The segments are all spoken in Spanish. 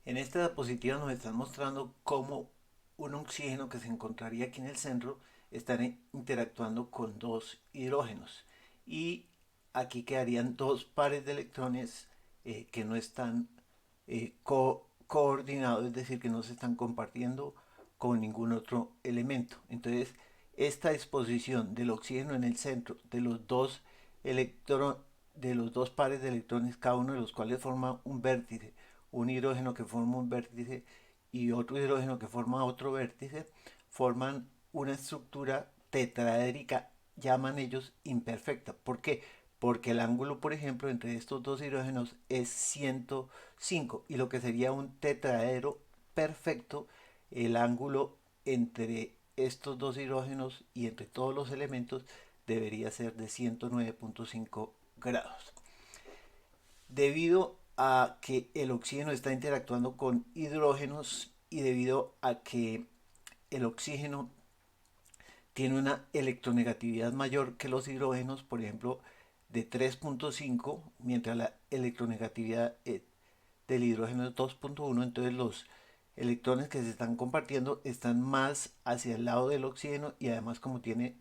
En esta diapositiva nos están mostrando cómo un oxígeno que se encontraría aquí en el centro está interactuando con dos hidrógenos. Y aquí quedarían dos pares de electrones que no están coordinados, es decir, que no se están compartiendo con ningún otro elemento. Entonces, esta disposición del oxígeno en el centro de los dos electrones, de los dos pares de electrones, cada uno de los cuales forma un vértice, un hidrógeno que forma un vértice y otro hidrógeno que forma otro vértice, forman una estructura tetraédrica, llaman ellos imperfecta. ¿Por qué? Porque el ángulo, por ejemplo, entre estos dos hidrógenos es 105 y lo que sería un tetraedro perfecto, el ángulo entre estos dos hidrógenos y entre todos los elementos debería ser de 109.5 grados. Debido a que el oxígeno está interactuando con hidrógenos y debido a que el oxígeno tiene una electronegatividad mayor que los hidrógenos, por ejemplo, de 3.5, mientras la electronegatividad del hidrógeno es 2.1, entonces los electrones que se están compartiendo están más hacia el lado del oxígeno y además como tiene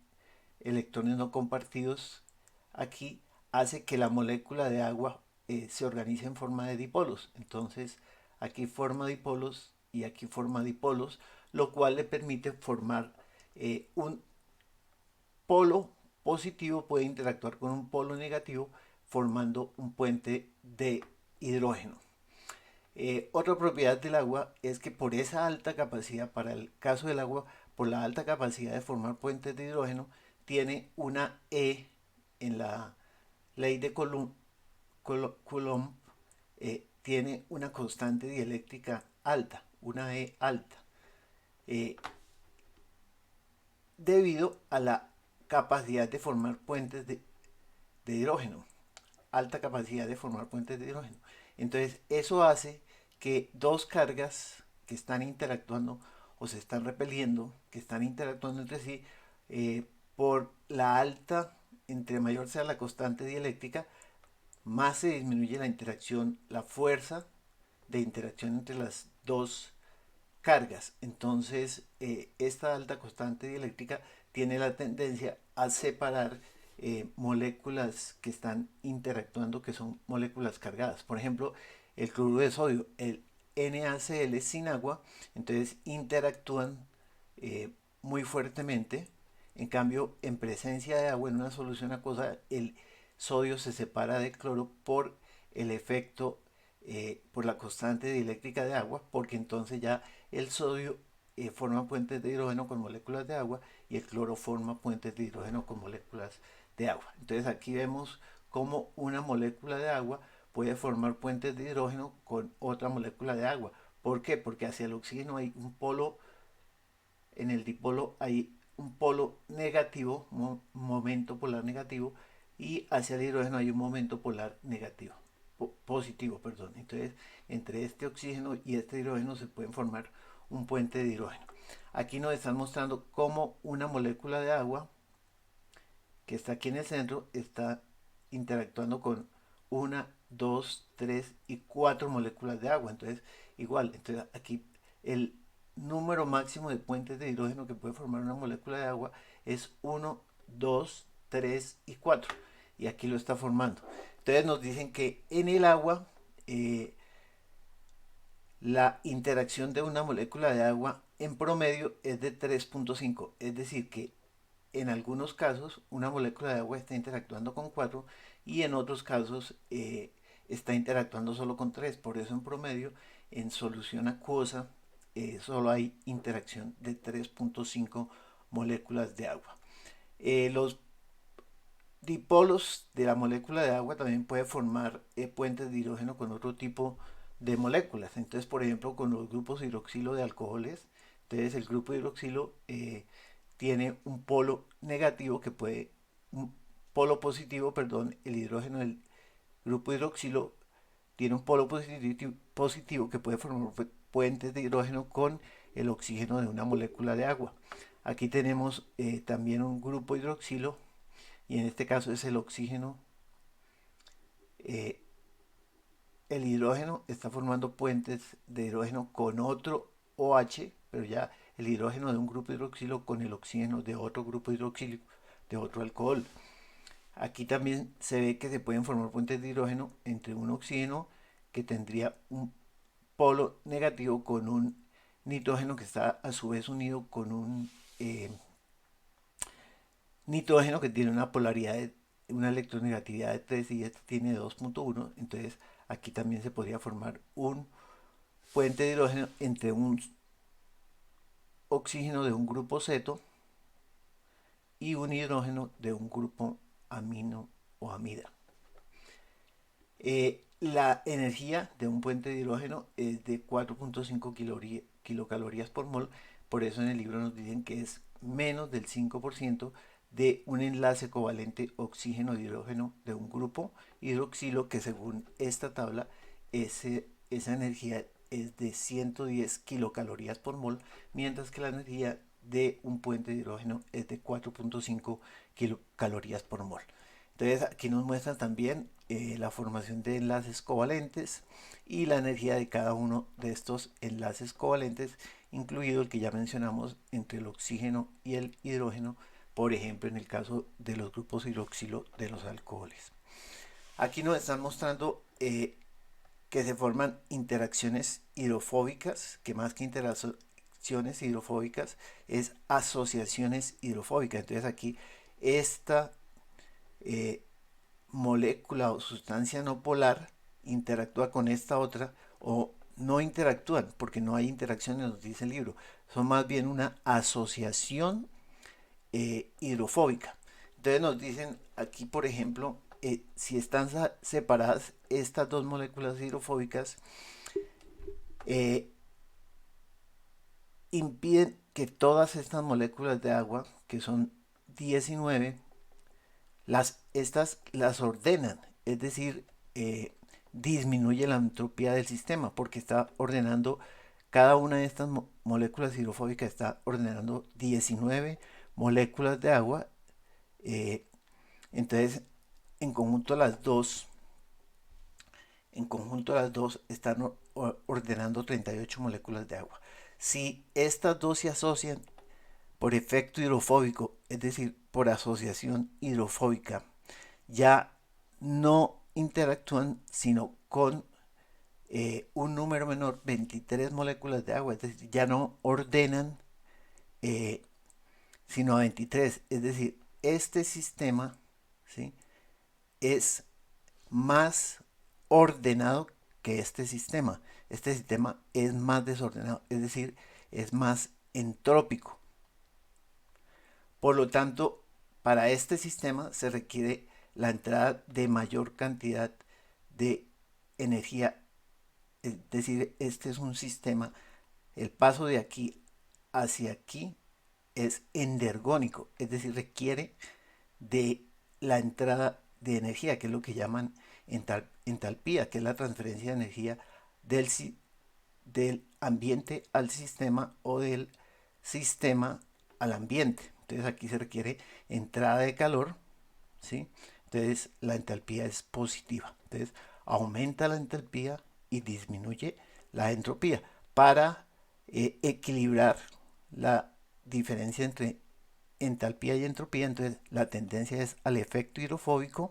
electrones no compartidos aquí, hace que la molécula de agua se organice en forma de dipolos. Entonces, aquí forma dipolos y aquí forma dipolos, lo cual le permite formar un polo positivo, puede interactuar con un polo negativo, formando un puente de hidrógeno. Otra propiedad del agua es que por esa alta capacidad, para el caso del agua, por la alta capacidad de formar puentes de hidrógeno, tiene una E en la ley de Coulomb, tiene una constante dieléctrica alta, una E alta, eh, debido a la capacidad de formar puentes de hidrógeno, alta capacidad de formar puentes de hidrógeno. Entonces, eso hace que dos cargas que están interactuando o se están repeliendo, que están interactuando entre sí, por la alta, entre mayor sea la constante dieléctrica, más se disminuye la interacción, la fuerza de interacción entre las dos cargas. Entonces, esta alta constante dieléctrica tiene la tendencia a separar moléculas que están interactuando, que son moléculas cargadas. Por ejemplo, el cloruro de sodio, el NaCl sin agua, entonces interactúan eh, muy fuertemente. En cambio, en presencia de agua en una solución acuosa, el sodio se separa del cloro por el efecto, por la constante dieléctrica de agua, porque entonces ya el sodio forma puentes de hidrógeno con moléculas de agua y el cloro forma puentes de hidrógeno con moléculas de agua. Entonces aquí vemos cómo una molécula de agua puede formar puentes de hidrógeno con otra molécula de agua. ¿Por qué? Porque hacia el oxígeno hay un polo, en el dipolo hay un polo negativo, momento polar negativo, y hacia el hidrógeno hay un momento polar negativo, positivo, perdón. Entonces, entre este oxígeno y este hidrógeno se pueden formar un puente de hidrógeno. Aquí nos están mostrando cómo una molécula de agua que está aquí en el centro está interactuando con una, dos, tres y cuatro moléculas de agua. Entonces, igual, entonces aquí el número máximo de puentes de hidrógeno que puede formar una molécula de agua es uno, 2, 3 y 4. Y aquí lo está formando. Entonces nos dicen que en el agua la interacción de una molécula de agua en promedio es de 3.5. Es decir, que en algunos casos una molécula de agua está interactuando con 4 y en otros casos está interactuando solo con 3. Por eso en promedio en solución acuosa solo hay interacción de 3.5 moléculas de agua. Los dipolos de la molécula de agua también puede formar puentes de hidrógeno con otro tipo de moléculas. Entonces, por ejemplo, con los grupos hidroxilo de alcoholes, entonces el grupo hidroxilo tiene un polo negativo que puede, un polo positivo, perdón, el hidrógeno del grupo hidroxilo tiene un polo positivo que puede formar puentes de hidrógeno con el oxígeno de una molécula de agua. Aquí tenemos también un grupo hidroxilo y en este caso es el oxígeno el hidrógeno está formando puentes de hidrógeno con otro OH, pero ya el hidrógeno de un grupo hidroxilo con el oxígeno de otro grupo hidroxílico de otro alcohol. Aquí también se ve que se pueden formar puentes de hidrógeno entre un oxígeno que tendría un polo negativo con un nitrógeno que está a su vez unido con un nitrógeno que tiene una polaridad de una electronegatividad de 3 y este tiene 2.1. Entonces aquí también se podría formar un puente de hidrógeno entre un oxígeno de un grupo ceto y un hidrógeno de un grupo amino o amida. La energía de un puente de hidrógeno es de 4.5 kilocalorías por mol, por eso en el libro nos dicen que es menos del 5% de un enlace covalente oxígeno-hidrógeno de un grupo hidroxilo, que según esta tabla esa energía es de 110 kilocalorías por mol, mientras que la energía de un puente de hidrógeno es de 4.5 kilocalorías por mol. Entonces aquí nos muestran también la formación de enlaces covalentes y la energía de cada uno de estos enlaces covalentes, incluido el que ya mencionamos entre el oxígeno y el hidrógeno, por ejemplo en el caso de los grupos hidroxilo de los alcoholes. Aquí nos están mostrando que se forman interacciones hidrofóbicas, que más que interacciones hidrofóbicas es asociaciones hidrofóbicas. Entonces aquí esta eh, molécula o sustancia no polar interactúa con esta otra, o no interactúan porque no hay interacciones, nos dice el libro, son más bien una asociación hidrofóbica. Entonces nos dicen aquí, por ejemplo, si están separadas estas dos moléculas hidrofóbicas, eh, impiden que todas estas moléculas de agua, que son 19, estas las ordenan, es decir, disminuye la entropía del sistema porque está ordenando cada una de estas moléculas hidrofóbicas, está ordenando 19 moléculas de agua. eh, entonces, en conjunto las dos, están ordenando 38 moléculas de agua. Si estas dos se asocian por efecto hidrofóbico, es decir, por asociación hidrofóbica, ya no interactúan sino con un número menor, 23 moléculas de agua, es decir, ya no ordenan eh, sino a 23, es decir, este sistema, ¿sí?, es más ordenado que este sistema es más desordenado, es decir, es más entrópico. Por lo tanto, para este sistema se requiere la entrada de mayor cantidad de energía. Es decir, este es un sistema, el paso de aquí hacia aquí es endergónico, es decir, requiere de la entrada de energía, que es lo que llaman entalpía, que es la transferencia de energía del, del ambiente al sistema o del sistema al ambiente. Entonces aquí se requiere entrada de calor, ¿sí? Entonces la entalpía es positiva. Entonces aumenta la entalpía y disminuye la entropía para equilibrar la diferencia entre entalpía y entropía. Entonces la tendencia es al efecto hidrofóbico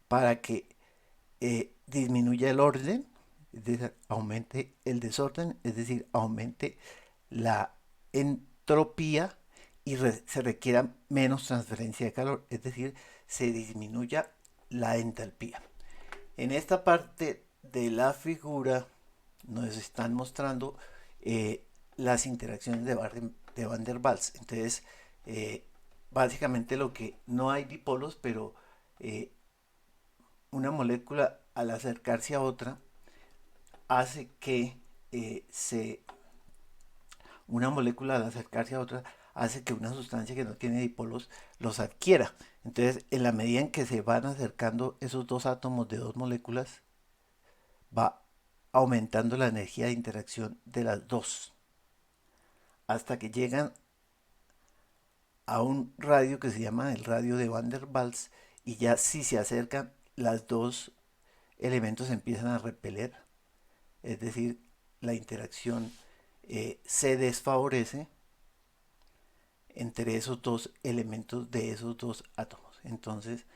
para que disminuya el orden, es decir, aumente el desorden, es decir, aumente la entropía y se requiera menos transferencia de calor, es decir, se disminuya la entalpía. En esta parte de la figura nos están mostrando las interacciones de Van der Waals. Entonces, básicamente lo que no hay dipolos, pero una molécula al acercarse a otra hace que una molécula al acercarse a otra hace que una sustancia que no tiene dipolos los adquiera. Entonces, en la medida en que se van acercando esos dos átomos de dos moléculas, va aumentando la energía de interacción de las dos, hasta que llegan a un radio que se llama el radio de Van der Waals, y ya si se acercan las dos elementos empiezan a repeler, es decir, la interacción se desfavorece entre esos dos elementos de esos dos átomos. Entonces,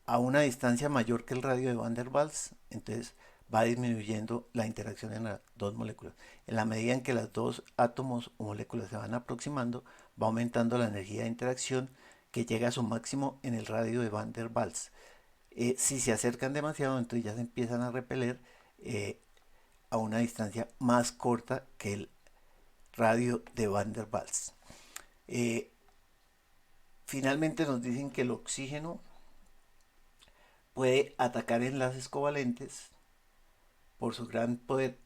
a una distancia mayor que el radio de Van der Waals, entonces va disminuyendo la interacción en las dos moléculas. En la medida en que los dos átomos o moléculas se van aproximando, va aumentando la energía de interacción que llega a su máximo en el radio de Van der Waals. Si se acercan demasiado, entonces ya se empiezan a repeler a una distancia más corta que el radio de Van der Waals. Finalmente nos dicen que el oxígeno puede atacar enlaces covalentes por su gran poder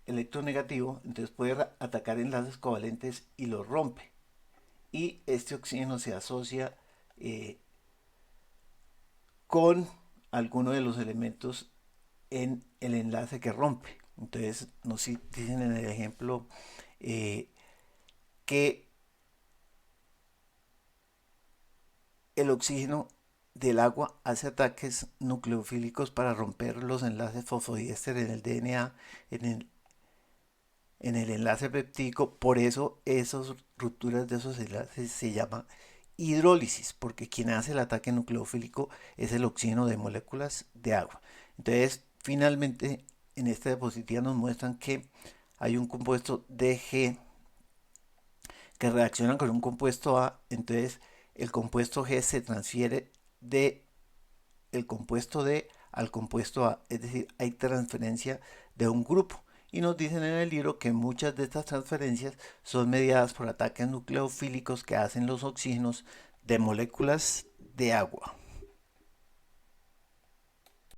electronegativo, entonces puede atacar enlaces covalentes y los rompe. Y este oxígeno se asocia con alguno de los elementos en el enlace que rompe. Entonces nos dicen en el ejemplo que el oxígeno del agua hace ataques nucleofílicos para romper los enlaces fosfodiéster en el DNA, en el enlace peptídico. Por eso esas rupturas de esos enlaces se llama hidrólisis, porque quien hace el ataque nucleofílico es el oxígeno de moléculas de agua. Entonces, finalmente, en esta diapositiva nos muestran que hay un compuesto DG que reacciona con un compuesto A, entonces el compuesto G se transfiere de el compuesto D al compuesto A, es decir, hay transferencia de un grupo. Y nos dicen en el libro que muchas de estas transferencias son mediadas por ataques nucleofílicos que hacen los oxígenos de moléculas de agua.